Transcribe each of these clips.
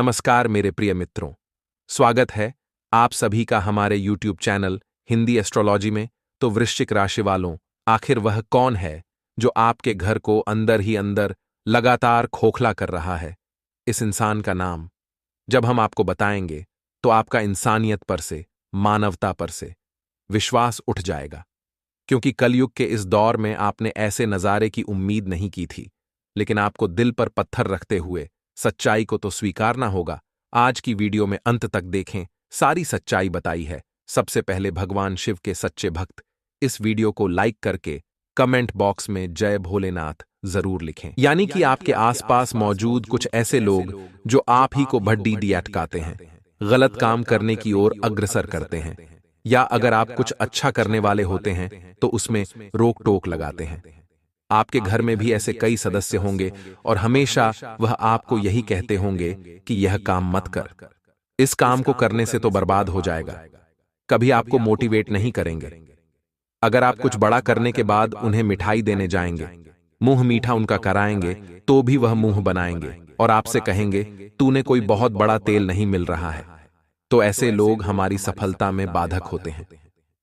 नमस्कार मेरे प्रिय मित्रों, स्वागत है आप सभी का हमारे YouTube चैनल हिंदी एस्ट्रोलॉजी में। तो वृश्चिक राशि वालों, आखिर वह कौन है जो आपके घर को अंदर ही अंदर लगातार खोखला कर रहा है? इस इंसान का नाम जब हम आपको बताएंगे तो आपका इंसानियत पर से, मानवता पर से विश्वास उठ जाएगा, क्योंकि कलयुग के इस दौर में आपने ऐसे नज़ारे की उम्मीद नहीं की थी। लेकिन आपको दिल पर पत्थर रखते हुए सच्चाई को तो स्वीकारना होगा। आज की वीडियो में अंत तक देखें, सारी सच्चाई बताई है। सबसे पहले भगवान शिव के सच्चे भक्त इस वीडियो को लाइक करके कमेंट बॉक्स में जय भोलेनाथ जरूर लिखें। यानी कि आपके आसपास मौजूद कुछ ऐसे लोग जो आप ही को भड्डी अटकाते हैं, गलत काम करने की ओर अग्रसर करते हैं, या अगर आप कुछ अच्छा करने वाले होते हैं तो उसमें रोक टोक लगाते हैं। आपके घर में भी ऐसे कई सदस्य होंगे और हमेशा वह आपको यही कहते होंगे कि यह काम मत कर, इस काम को करने से तो बर्बाद हो जाएगा। कभी आपको मोटिवेट नहीं करेंगे। अगर आप कुछ बड़ा करने के बाद उन्हें मिठाई देने जाएंगे, मुंह मीठा उनका कराएंगे, तो भी वह मुंह बनाएंगे और आपसे कहेंगे तूने कोई बहुत बड़ा तेल नहीं मिल रहा है। तो ऐसे लोग हमारी सफलता में बाधक होते हैं।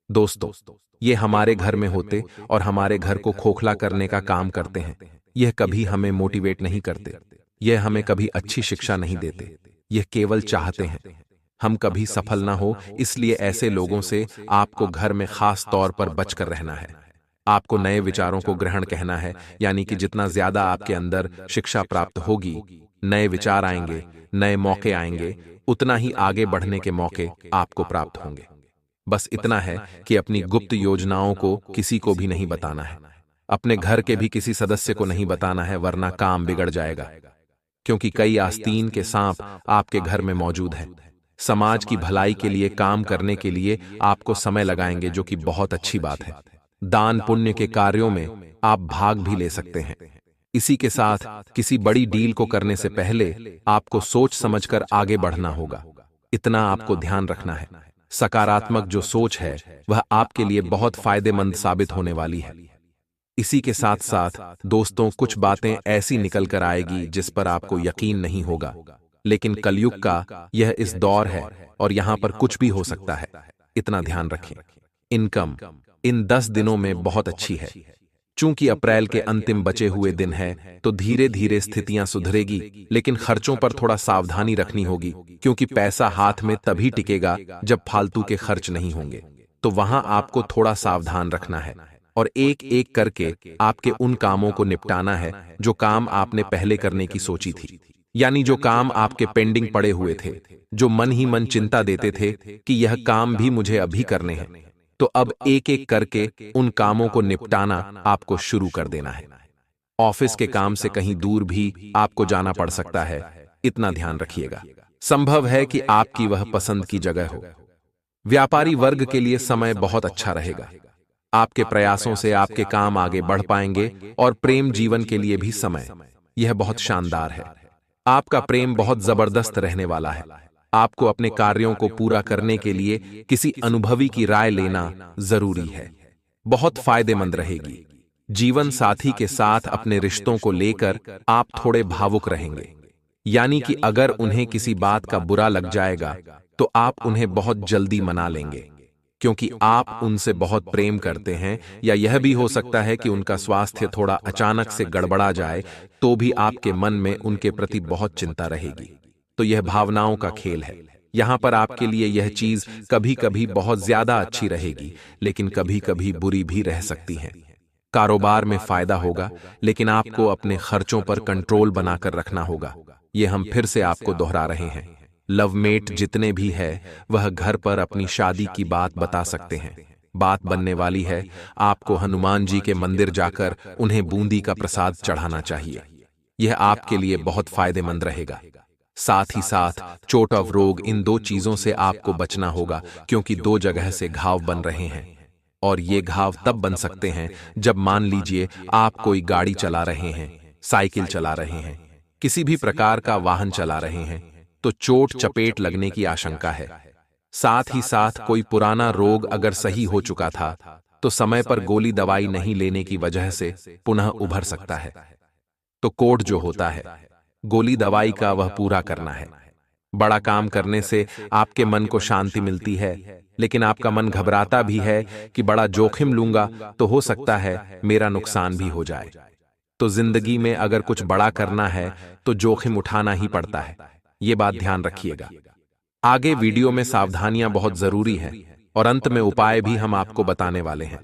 दोस्तों, ये हमारे घर में होते और हमारे घर को खोखला करने का काम करते हैं। यह कभी हमें मोटिवेट नहीं करते, यह हमें कभी अच्छी शिक्षा नहीं देते, यह केवल चाहते हैं हम कभी सफल ना हो। इसलिए ऐसे लोगों से आपको घर में खास तौर पर बचकर रहना है। आपको नए विचारों को ग्रहण कहना है, यानी कि जितना ज्यादा आपके अंदर शिक्षा प्राप्त होगी, नए विचार आएंगे, नए मौके आएंगे, उतना ही आगे बढ़ने के मौके आपको प्राप्त होंगे। बस इतना है कि अपनी गुप्त योजनाओं को किसी को भी नहीं बताना है। अपने घर के भी किसी सदस्य को नहीं बताना है, वरना काम बिगड़ जाएगा। क्योंकि कई आस्तीन के सांप आपके घर में मौजूद हैं। समाज की भलाई के लिए काम करने के लिए आपको समय लगाएंगे, जो कि बहुत अच्छी बात है। दान पुण्य के कार्यों में आप भाग भी ले सकते हैं। इसी के साथ किसी बड़ी डील को करने से पहले आपको सोच समझकर आगे बढ़ना होगा। इतना आपको ध्यान रखना है। सकारात्मक जो सोच है वह आपके लिए बहुत फायदेमंद साबित होने वाली है। इसी के साथ साथ दोस्तों, कुछ बातें ऐसी निकल कर आएगी जिस पर आपको यकीन नहीं होगा, लेकिन कलयुग का यह इस दौर है और यहां पर कुछ भी हो सकता है। इतना ध्यान रखें। इनकम इन 10 दिनों में बहुत अच्छी है। चूंकि अप्रैल के अंतिम बचे हुए दिन है, तो धीरे धीरे स्थितियां सुधरेगी, लेकिन खर्चों पर थोड़ा सावधानी रखनी होगी, क्योंकि पैसा हाथ में तभी टिकेगा जब फालतू के खर्च नहीं होंगे। तो वहां आपको थोड़ा सावधान रखना है और एक एक करके आपके उन कामों को निपटाना है जो काम आपने पहले करने की सोची थी। यानी जो काम आपके पेंडिंग पड़े हुए थे, जो मन ही मन चिंता देते थे कि यह काम भी मुझे अभी करने हैं, तो अब एक एक करके उन कामों को निपटाना आपको शुरू कर देना है। ऑफिस के काम से कहीं दूर भी आपको जाना पड़ सकता है, इतना ध्यान रखिएगा। संभव है कि आपकी वह पसंद की जगह हो। व्यापारी वर्ग के लिए समय बहुत अच्छा रहेगा। आपके प्रयासों से आपके काम आगे बढ़ पाएंगे और प्रेम जीवन के लिए भी समय यह बहुत शानदार है। आपका प्रेम बहुत जबरदस्त रहने वाला है। आपको अपने कार्यों को पूरा करने के लिए किसी अनुभवी की राय लेना जरूरी है, बहुत फायदेमंद रहेगी। जीवन साथी के साथ अपने रिश्तों को लेकर आप थोड़े भावुक रहेंगे, यानी कि अगर उन्हें किसी बात का बुरा लग जाएगा तो आप उन्हें बहुत जल्दी मना लेंगे, क्योंकि आप उनसे बहुत प्रेम करते हैं। या यह भी हो सकता है कि उनका स्वास्थ्य थोड़ा अचानक से गड़बड़ा जाए, तो भी आपके मन में उनके प्रति बहुत चिंता रहेगी। तो यह भावनाओं का खेल है। यहां पर आपके लिए यह चीज कभी कभी बहुत ज्यादा अच्छी रहेगी, लेकिन कभी कभी बुरी भी रह सकती है। कारोबार में फायदा होगा, लेकिन आपको अपने खर्चों पर कंट्रोल बनाकर रखना होगा। यह हम फिर से आपको दोहरा रहे हैं। लवमेट जितने भी है वह घर पर अपनी शादी की बात बता सकते हैं। बात बनने वाली है। आपको हनुमान जी के मंदिर जाकर उन्हें बूंदी का प्रसाद चढ़ाना चाहिए। यह आपके लिए बहुत फायदेमंद रहेगा। साथ ही साथ चोट और रोग, इन 2 चीजों से आपको बचना होगा, क्योंकि 2 जगह से घाव बन रहे हैं। और ये घाव तब बन सकते हैं जब मान लीजिए आप कोई गाड़ी चला रहे हैं, साइकिल चला रहे हैं, किसी भी प्रकार का वाहन चला रहे हैं, तो चोट चपेट लगने की आशंका है। साथ ही साथ कोई पुराना रोग अगर सही हो चुका था, तो समय पर गोली दवाई नहीं लेने की वजह से पुनः उभर सकता है। तो कोड जो होता है गोली दवाई का, वह पूरा करना है। बड़ा काम करने से आपके मन को शांति मिलती है, लेकिन आपका मन घबराता भी है कि बड़ा जोखिम लूंगा तो हो सकता है मेरा नुकसान भी हो जाए। तो जिंदगी में अगर कुछ बड़ा करना है तो जोखिम उठाना ही पड़ता है, ये बात ध्यान रखिएगा। आगे वीडियो में सावधानियां बहुत जरूरी हैं और अंत में उपाय भी हम आपको बताने वाले हैं।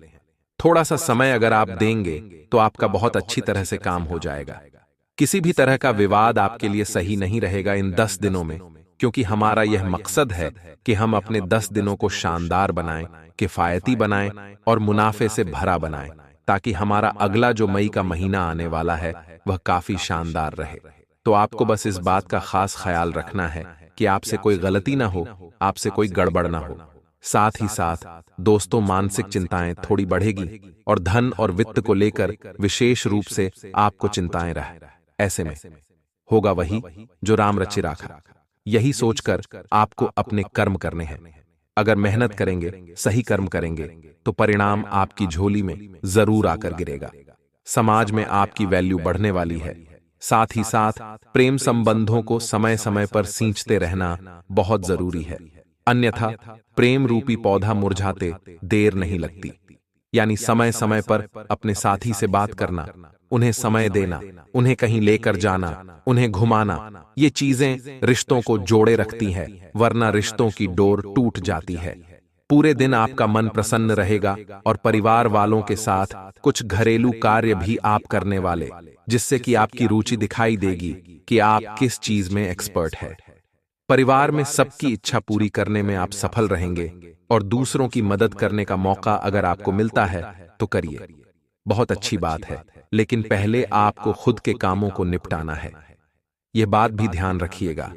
थोड़ा सा समय अगर आप देंगे तो आपका बहुत अच्छी तरह से काम हो जाएगा। किसी भी तरह का विवाद आपके लिए सही नहीं रहेगा इन 10 दिनों में, क्योंकि हमारा यह मकसद है कि हम अपने 10 दिनों को शानदार बनाएं, किफायती बनाएं और मुनाफे से भरा बनाएं, ताकि हमारा अगला जो मई का महीना आने वाला है वह काफी शानदार रहे। तो आपको बस इस बात का खास ख्याल रखना है कि आपसे कोई गलती ना हो, आपसे कोई गड़बड़ ना हो। साथ ही साथ दोस्तों, मानसिक चिंताएं थोड़ी बढ़ेगी और धन और वित्त को लेकर विशेष रूप से आपको चिंताएं रहे। ऐसे में होगा वही जो राम रचि राखा। यही सोचकर आपको अपने कर्म करने हैं। अगर मेहनत करेंगे, सही कर्म करेंगे तो परिणाम आपकी झोली में जरूर आकर गिरेगा। समाज में आपकी वैल्यू बढ़ने वाली है। साथ ही साथ प्रेम संबंधों को समय समय पर सींचते रहना बहुत जरूरी है, अन्यथा प्रेम रूपी पौधा मुरझाते देर नहीं लगती। यानी समय समय पर अपने साथी से बात करना, उन्हें समय देना, उन्हें कहीं लेकर जाना, उन्हें घुमाना, ये चीजें रिश्तों को जोड़े रखती हैं, वरना रिश्तों की डोर टूट जाती है। पूरे दिन आपका मन प्रसन्न रहेगा और परिवार वालों के साथ कुछ घरेलू कार्य भी आप करने वाले, जिससे कि आपकी रुचि दिखाई देगी कि आप किस चीज में एक्सपर्ट है। परिवार में सबकी इच्छा पूरी करने में आप सफल रहेंगे और दूसरों की मदद करने का मौका अगर आपको मिलता है तो करिए, बहुत अच्छी बात है, लेकिन पहले आपको खुद के कामों को निपटाना है। यह बात भी ध्यान रखिएगा,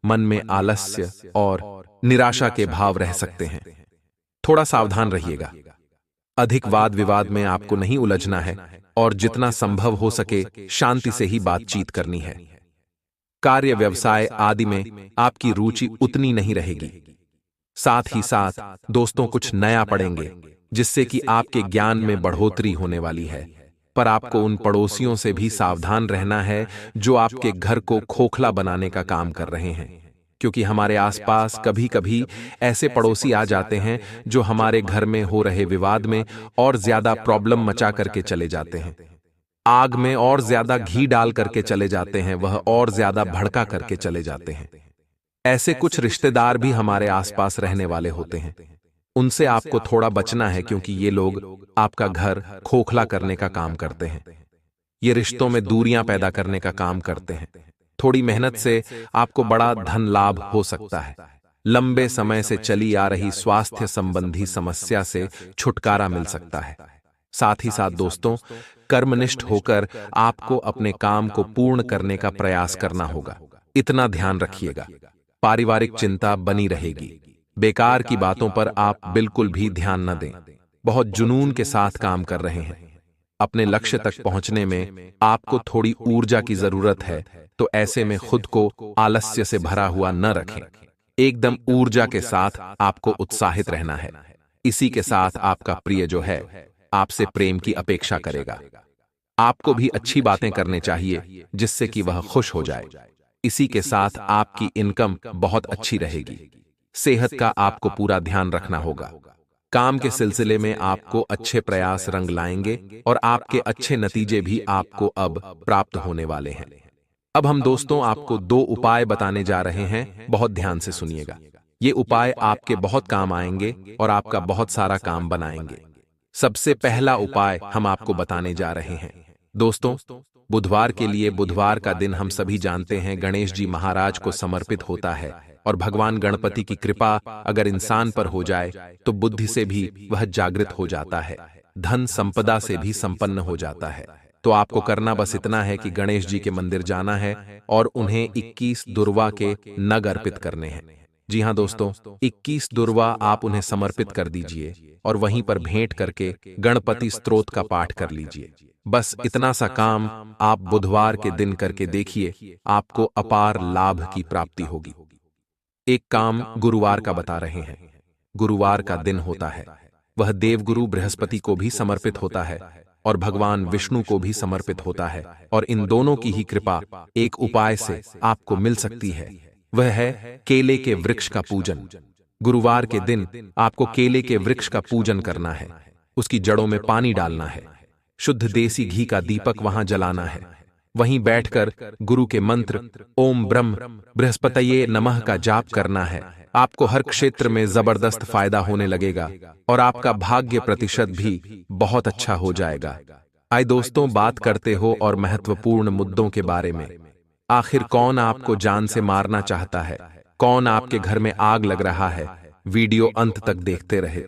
मन में आलस्य और निराशा के भाव रह सकते हैं, थोड़ा सावधान रहिएगा। अधिक वाद विवाद में आपको नहीं उलझना है और जितना संभव हो सके शांति से ही बातचीत करनी है। कार्य व्यवसाय आदि में आपकी रुचि उतनी नहीं रहेगी। साथ ही साथ दोस्तों, कुछ नया पढ़ेंगे जिससे कि आपके ज्ञान में बढ़ोतरी होने वाली है। पर आपको उन पड़ोसियों से भी सावधान रहना है जो आपके घर को खोखला बनाने का काम कर रहे हैं, क्योंकि हमारे आसपास कभी कभी ऐसे पड़ोसी आ जाते हैं जो हमारे घर में हो रहे विवाद में और ज्यादा प्रॉब्लम मचा करके चले जाते हैं। आग में और ज्यादा घी डाल करके चले जाते हैं, वह और ज्यादा भड़का करके चले जाते हैं। ऐसे कुछ रिश्तेदार भी हमारे आसपास रहने वाले होते हैं, उनसे आपको थोड़ा बचना है, क्योंकि ये लोग आपका घर खोखला करने का काम करते हैं। ये रिश्तों में दूरियां पैदा करने का काम करते हैं। थोड़ी मेहनत से आपको बड़ा धन लाभ हो सकता है। लंबे समय से चली आ रही स्वास्थ्य संबंधी समस्या से छुटकारा मिल सकता है। साथ ही साथ दोस्तों, कर्मनिष्ठ होकर आपको अपने काम को पूर्ण करने का प्रयास करना होगा, इतना ध्यान रखिएगा। पारिवारिक चिंता बनी रहेगी, बेकार की बातों पर आप बिल्कुल भी ध्यान न दें। बहुत जुनून के साथ काम कर रहे हैं। अपने लक्ष्य तक पहुंचने में आपको थोड़ी ऊर्जा की जरूरत है, तो ऐसे में खुद को आलस्य से भरा हुआ न रखें। एकदम ऊर्जा के साथ आपको उत्साहित रहना है। इसी के साथ आपका प्रिय जो है आपसे प्रेम की अपेक्षा करेगा। आपको भी अच्छी बातें करने चाहिए जिससे कि वह खुश हो जाए। इसी के साथ आपकी इनकम बहुत अच्छी रहेगी। सेहत का आपको पूरा ध्यान रखना होगा। काम के सिलसिले में आपको अच्छे प्रयास रंग लाएंगे और आपके अच्छे नतीजे भी आपको अब प्राप्त होने वाले हैं। अब हम दोस्तों आपको 2 उपाय बताने जा रहे हैं, बहुत ध्यान से सुनिएगा। ये उपाय आपके बहुत काम आएंगे और आपका बहुत सारा काम बनाएंगे। सबसे पहला उपाय हम आपको बताने जा रहे हैं दोस्तों, बुधवार के लिए। बुधवार का दिन हम सभी जानते हैं गणेश जी महाराज को समर्पित होता है, और भगवान गणपति की कृपा अगर इंसान पर हो जाए तो बुद्धि से भी वह जागृत हो जाता है, धन संपदा से भी संपन्न हो जाता है। तो आपको करना बस इतना है कि गणेश जी के मंदिर जाना है और उन्हें 21 दुर्वा के नग अर्पित करने हैं। जी हाँ दोस्तों, 21 दुर्वा आप उन्हें समर्पित कर दीजिए और वहीं पर भेंट करके गणपति स्तोत्र का पाठ कर लीजिए। बस इतना सा काम आप बुधवार के दिन करके देखिए, आपको अपार लाभ की प्राप्ति होगी। एक काम गुरुवार का बता रहे हैं। गुरुवार का दिन होता है, वह देवगुरु बृहस्पति को भी समर्पित होता है और भगवान विष्णु को भी समर्पित होता है, और इन दोनों की ही कृपा एक उपाय से आपको मिल सकती है। वह है केले के वृक्ष का पूजन। गुरुवार के दिन आपको केले के वृक्ष का पूजन करना है। उसकी जड़ों में पानी डालना है, शुद्ध देसी घी का दीपक वहां जलाना है, वहीं बैठकर गुरु के मंत्र ओम ब्रह्म बृहस्पतये नमः का जाप करना है। आपको हर क्षेत्र में जबरदस्त फायदा होने लगेगा और आपका भाग्य प्रतिशत भी बहुत अच्छा हो जाएगा। आइए दोस्तों, बात करते हो और महत्वपूर्ण मुद्दों के बारे में। आखिर कौन आपको जान से मारना चाहता है? कौन आपके घर में आग लग रहा है? वीडियो अंत तक देखते रहे।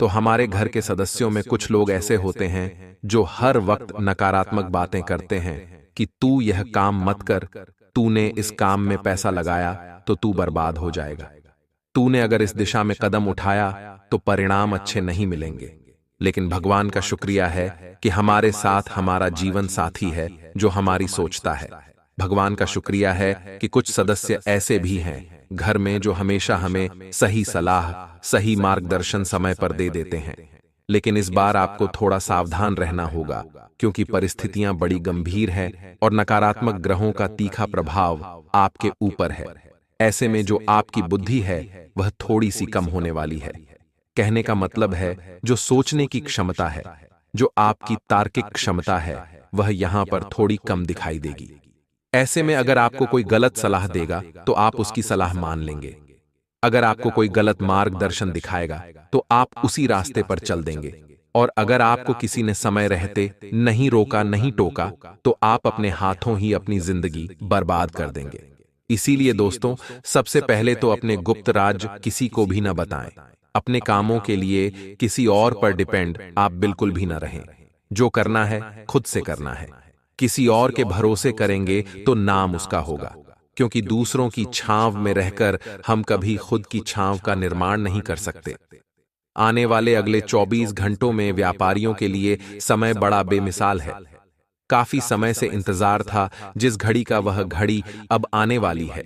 तो हमारे घर के सदस्यों में कुछ लोग ऐसे होते हैं जो हर वक्त नकारात्मक बातें करते हैं कि तू यह काम मत कर, तूने इस काम में पैसा लगाया तो तू बर्बाद हो जाएगा, तूने अगर इस दिशा में कदम उठाया तो परिणाम अच्छे नहीं मिलेंगे। लेकिन भगवान का शुक्रिया है कि हमारे साथ हमारा जीवन साथी है जो हमारी सोचता है। भगवान का शुक्रिया है कि कुछ सदस्य ऐसे भी हैं घर में जो हमेशा हमें सही सलाह, सही मार्गदर्शन समय पर दे देते हैं। लेकिन इस बार आपको थोड़ा सावधान रहना होगा क्योंकि परिस्थितियां बड़ी गंभीर हैं और नकारात्मक ग्रहों का तीखा प्रभाव आपके ऊपर है। ऐसे में जो आपकी बुद्धि है वह थोड़ी सी कम होने वाली है। कहने का मतलब है जो सोचने की क्षमता है, जो आपकी तार्किक क्षमता है, वह यहां पर थोड़ी कम दिखाई देगी। ऐसे में अगर आपको कोई गलत सलाह देगा तो आप उसकी सलाह मान लेंगे। अगर आपको कोई गलत मार्गदर्शन दिखाएगा तो आप उसी रास्ते पर चल देंगे। और अगर आपको किसी ने समय रहते नहीं रोका, नहीं टोका, तो आप अपने हाथों ही अपनी जिंदगी बर्बाद कर देंगे। इसीलिए दोस्तों, सबसे पहले तो अपने गुप्त राज किसी को भी न बताएं। अपने कामों के लिए किसी और पर डिपेंड आप बिल्कुल भी न रहें। जो करना है खुद से करना है। किसी और के भरोसे करेंगे तो नाम उसका होगा, क्योंकि दूसरों की छांव में रहकर हम कभी खुद की छांव का निर्माण नहीं कर सकते। आने वाले अगले 24 घंटों में व्यापारियों के लिए समय बड़ा बेमिसाल है। काफी समय से इंतजार था जिस घड़ी का, वह घड़ी अब आने वाली है।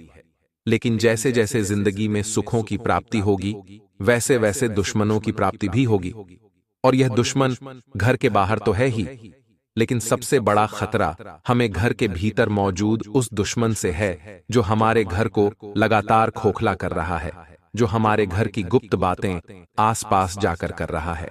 लेकिन जैसे जैसे जिंदगी में सुखों की प्राप्ति होगी वैसे वैसे दुश्मनों की प्राप्ति भी होगी। और यह दुश्मन घर के बाहर तो है ही, लेकिन सबसे बड़ा खतरा हमें घर के भीतर मौजूद उस दुश्मन से है जो हमारे घर को लगातार खोखला कर रहा है, जो हमारे घर की गुप्त बातें आसपास जाकर कर रहा है,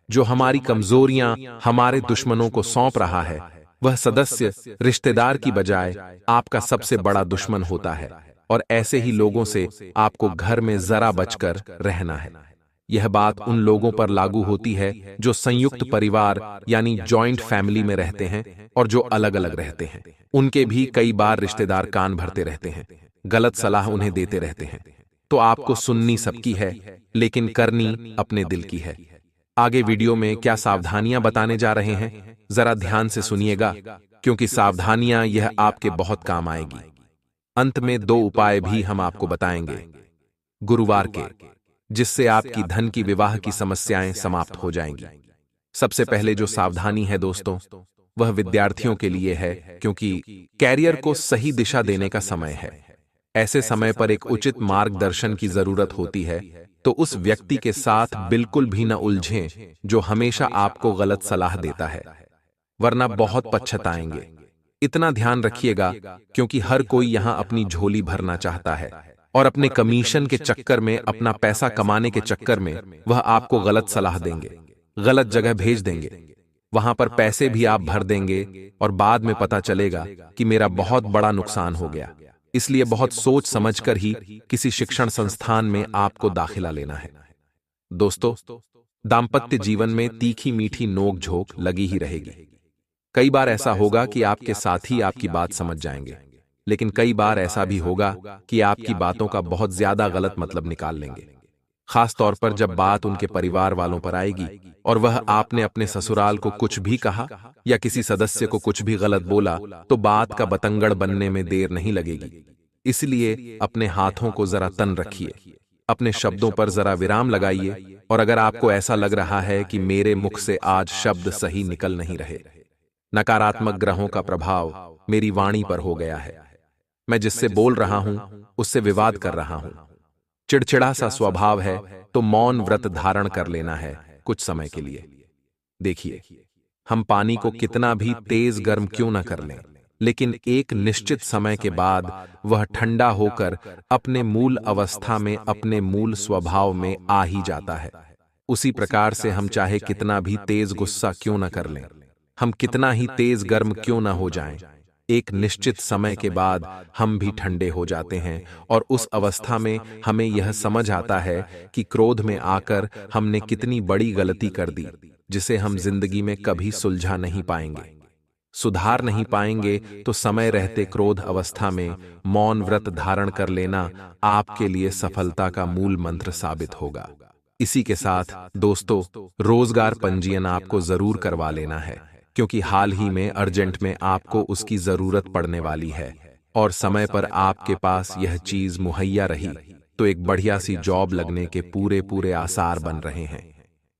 जो हमारी कमजोरियां हमारे दुश्मनों को सौंप रहा है। वह सदस्य रिश्तेदार की बजाय आपका सबसे बड़ा दुश्मन होता है। और ऐसे ही लोगों से आपको घर में जरा बचकर रहना है। यह बात उन लोगों पर लागू होती है जो संयुक्त परिवार यानी जॉइंट फैमिली में रहते हैं और जो अलग अलग रहते हैं। उनके भी कई बार रिश्तेदार कान भरते रहते हैं, गलत सलाह उन्हें देते रहते हैं। तो आपको सुननी सबकी है लेकिन करनी अपने दिल की है। आगे वीडियो में क्या सावधानियां बताने जा रहे हैं, जरा ध्यान से सुनिएगा, क्योंकि सावधानियां यह आपके बहुत काम आएगी। अंत में 2 उपाय भी हम आपको बताएंगे गुरुवार के, जिससे आपकी धन की, विवाह की समस्याएं समाप्त हो जाएंगी। सबसे पहले जो सावधानी है दोस्तों, वह विद्यार्थियों के लिए है, क्योंकि कैरियर को सही दिशा देने का समय है। ऐसे समय पर एक उचित मार्गदर्शन की जरूरत होती है। तो उस व्यक्ति के साथ बिल्कुल भी न उलझें जो हमेशा आपको गलत सलाह देता है, वरना बहुत पछताएंगे। इतना ध्यान रखिएगा, क्योंकि हर कोई यहां अपनी झोली भरना चाहता है और अपने कमीशन के चक्कर में, अपना पैसा कमाने के चक्कर में वह आपको गलत सलाह देंगे, गलत जगह भेज देंगे। वहां पर पैसे भी आप भर देंगे और बाद में पता चलेगा कि मेरा बहुत बड़ा नुकसान हो गया। इसलिए बहुत सोच समझकर ही किसी शिक्षण संस्थान में आपको दाखिला लेना है। दोस्तों, दाम्पत्य जीवन में तीखी मीठी नोक झोंक लगी ही रहेगी। कई बार ऐसा होगा कि आपके साथी आपकी बात समझ जाएंगे, लेकिन कई बार ऐसा भी होगा कि आपकी बातों का बहुत ज्यादा गलत मतलब निकाल लेंगे। खास तौर पर जब बात उनके परिवार वालों पर आएगी और वह आपने अपने ससुराल को कुछ भी कहा या किसी सदस्य को कुछ भी गलत बोला, तो बात का बतंगड़ बनने में देर नहीं लगेगी। इसलिए अपने हाथों को जरा तन रखिए, अपने शब्दों पर जरा विराम लगाइए। और अगर आपको ऐसा लग रहा है कि मेरे मुख से आज शब्द सही निकल नहीं रहे, नकारात्मक ग्रहों का प्रभाव मेरी वाणी पर हो गया है, मैं जिससे बोल रहा हूं उससे विवाद कर रहा हूं, चिड़चिड़ा सा स्वभाव है, तो मौन व्रत धारण कर लेना है कुछ समय के लिए। देखिए, हम पानी को कितना भी तेज गर्म क्यों ना कर लें, लेकिन एक निश्चित समय के बाद वह ठंडा होकर अपने मूल अवस्था में, अपने मूल स्वभाव में आ ही जाता है। उसी प्रकार से हम चाहे कितना भी तेज गुस्सा क्यों न कर लें, हम कितना ही तेज गर्म क्यों न हो जाएं, एक निश्चित समय के बाद हम भी ठंडे हो जाते हैं और उस अवस्था में हमें यह समझ आता है कि क्रोध में आकर हमने कितनी बड़ी गलती कर दी, जिसे हम जिंदगी में कभी सुलझा नहीं पाएंगे, सुधार नहीं पाएंगे। तो समय रहते क्रोध अवस्था में मौन व्रत धारण कर लेना आपके लिए सफलता का मूल मंत्र साबित होगा। इसी के साथ दोस्तों, रोजगार पंजीयन आपको जरूर करवा लेना है, क्योंकि हाल ही में अर्जेंट में आपको उसकी जरूरत पड़ने वाली है और समय पर आपके पास यह चीज मुहैया रही तो एक बढ़िया सी जॉब लगने के पूरे पूरे आसार बन रहे हैं।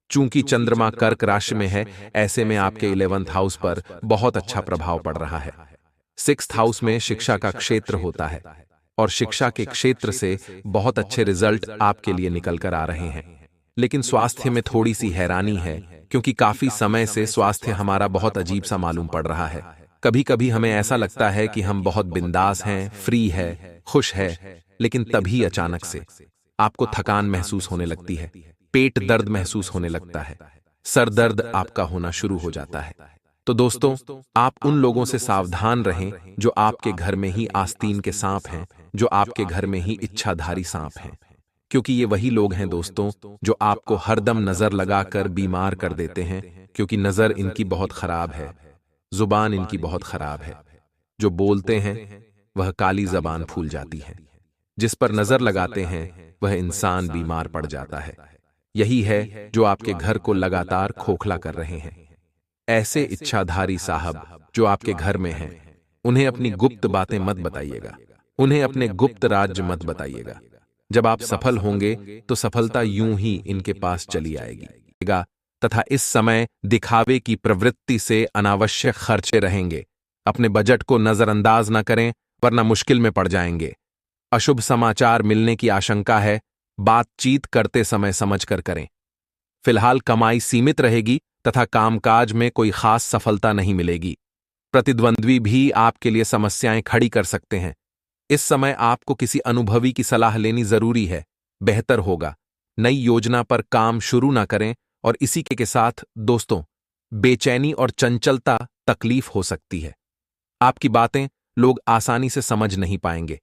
चूंकि चंद्रमा कर्क राशि में है, ऐसे में आपके 11th हाउस पर बहुत अच्छा प्रभाव पड़ रहा है। 6th हाउस में शिक्षा का क्षेत्र होता है और शिक्षा के क्षेत्र से बहुत अच्छे रिजल्ट आपके लिए निकल कर आ रहे हैं। लेकिन स्वास्थ्य में थोड़ी सी हैरानी है, क्योंकि काफी समय से स्वास्थ्य हमारा बहुत अजीब सा मालूम पड़ रहा है। कभी कभी हमें ऐसा लगता है कि हम बहुत बिंदास हैं, फ्री है, खुश है, लेकिन तभी अचानक से आपको थकान महसूस होने लगती है, पेट दर्द महसूस होने लगता है, सर दर्द आपका होना शुरू हो जाता है। तो दोस्तों, आप उन लोगों से सावधान रहें जो आपके घर में ही आस्तीन के सांप हैं, जो आपके घर में ही इच्छाधारी सांप हैं, क्योंकि ये वही लोग हैं दोस्तों जो आपको हरदम नजर लगाकर बीमार कर देते हैं, क्योंकि नजर इनकी बहुत खराब है, जुबान इनकी बहुत खराब है, जो बोलते हैं वह काली जबान फूल जाती है, जिस पर नजर लगाते हैं वह इंसान बीमार पड़ जाता है। यही है जो आपके घर को लगातार खोखला कर रहे हैं। ऐसे इच्छाधारी साहब जो आपके घर में हैं, उन्हें अपनी गुप्त बातें मत बताइएगा, उन्हें अपने गुप्त राज्य मत बताइएगा। जब आप सफल होंगे तो सफलता यूं ही इनके पास चली आएगी तथा इस समय दिखावे की प्रवृत्ति से अनावश्यक खर्चे रहेंगे। अपने बजट को नजरअंदाज न करें, वरना मुश्किल में पड़ जाएंगे। अशुभ समाचार मिलने की आशंका है, बातचीत करते समय समझकर करें। फिलहाल कमाई सीमित रहेगी तथा कामकाज में कोई खास सफलता नहीं मिलेगी। प्रतिद्वंद्वी भी आपके लिए समस्याएं खड़ी कर सकते हैं। इस समय आपको किसी अनुभवी की सलाह लेनी जरूरी है, बेहतर होगा। नई योजना पर काम शुरू ना करें और इसी के साथ दोस्तों, बेचैनी और चंचलता तकलीफ हो सकती है। आपकी बातें लोग आसानी से समझ नहीं पाएंगे।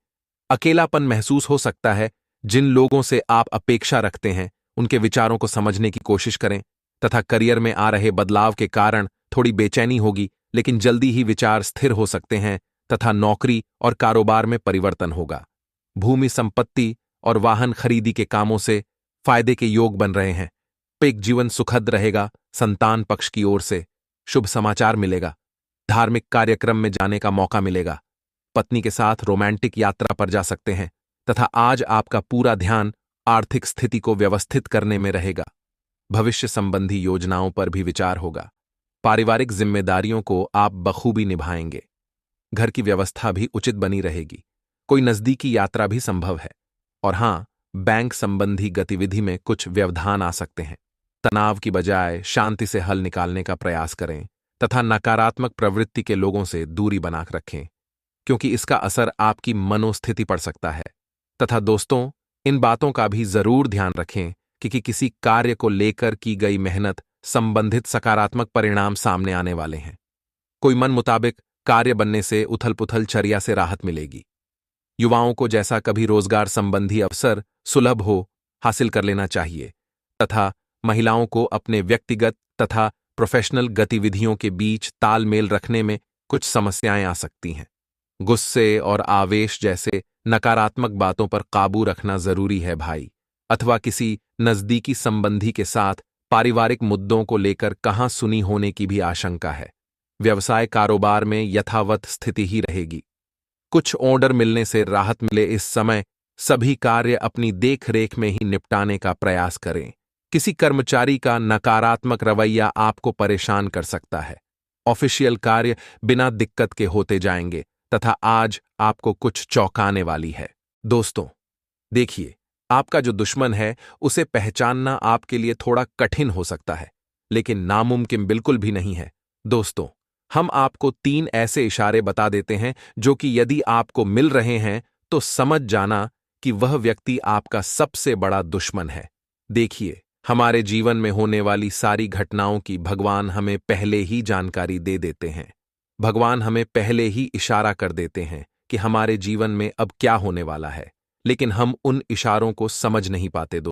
अकेलापन महसूस हो सकता है। जिन लोगों से आप अपेक्षा रखते हैं उनके विचारों को समझने की कोशिश करें तथा करियर में आ रहे बदलाव के कारण थोड़ी बेचैनी होगी, लेकिन जल्दी ही विचार स्थिर हो सकते हैं तथा नौकरी और कारोबार में परिवर्तन होगा। भूमि संपत्ति और वाहन खरीदी के कामों से फायदे के योग बन रहे हैं। एक जीवन सुखद रहेगा। संतान पक्ष की ओर से शुभ समाचार मिलेगा। धार्मिक कार्यक्रम में जाने का मौका मिलेगा। पत्नी के साथ रोमांटिक यात्रा पर जा सकते हैं तथा आज आपका पूरा ध्यान आर्थिक स्थिति को व्यवस्थित करने में रहेगा। भविष्य संबंधी योजनाओं पर भी विचार होगा। पारिवारिक जिम्मेदारियों को आप बखूबी निभाएंगे। घर की व्यवस्था भी उचित बनी रहेगी। कोई नजदीकी यात्रा भी संभव है। और हां, बैंक संबंधी गतिविधि में कुछ व्यवधान आ सकते हैं। तनाव की बजाय शांति से हल निकालने का प्रयास करें तथा नकारात्मक प्रवृत्ति के लोगों से दूरी बना रखें, क्योंकि इसका असर आपकी मनोस्थिति पड़ सकता है। तथा दोस्तों, इन बातों का भी जरूर ध्यान रखें कि किसी कार्य को लेकर की गई मेहनत संबंधित सकारात्मक परिणाम सामने आने वाले हैं। कोई मन मुताबिक कार्य बनने से उथल पुथल चर्या से राहत मिलेगी। युवाओं को जैसा कभी रोजगार संबंधी अवसर सुलभ हो, हासिल कर लेना चाहिए तथा महिलाओं को अपने व्यक्तिगत तथा प्रोफेशनल गतिविधियों के बीच तालमेल रखने में कुछ समस्याएं आ सकती हैं। गुस्से और आवेश जैसे नकारात्मक बातों पर काबू रखना जरूरी है भाई। अथवा किसी नजदीकी संबंधी के साथ पारिवारिक मुद्दों को लेकर कहां सुनी होने की भी आशंका है। व्यवसाय कारोबार में यथावत स्थिति ही रहेगी। कुछ ऑर्डर मिलने से राहत मिले। इस समय सभी कार्य अपनी देखरेख में ही निपटाने का प्रयास करें। किसी कर्मचारी का नकारात्मक रवैया आपको परेशान कर सकता है। ऑफिशियल कार्य बिना दिक्कत के होते जाएंगे तथा आज आपको कुछ चौंकाने वाली है। दोस्तों, देखिए, आपका जो दुश्मन है उसे पहचानना आपके लिए थोड़ा कठिन हो सकता है, लेकिन नामुमकिन बिल्कुल भी नहीं है। दोस्तों, हम आपको 3 ऐसे इशारे बता देते हैं जो कि यदि आपको मिल रहे हैं तो समझ जाना कि वह व्यक्ति आपका सबसे बड़ा दुश्मन है। देखिए, हमारे जीवन में होने वाली सारी घटनाओं की भगवान हमें पहले ही जानकारी दे देते हैं। भगवान हमें पहले ही इशारा कर देते हैं कि हमारे जीवन में अब क्या होने वाला है, लेकिन हम उन इशारों को समझ नहीं पाते।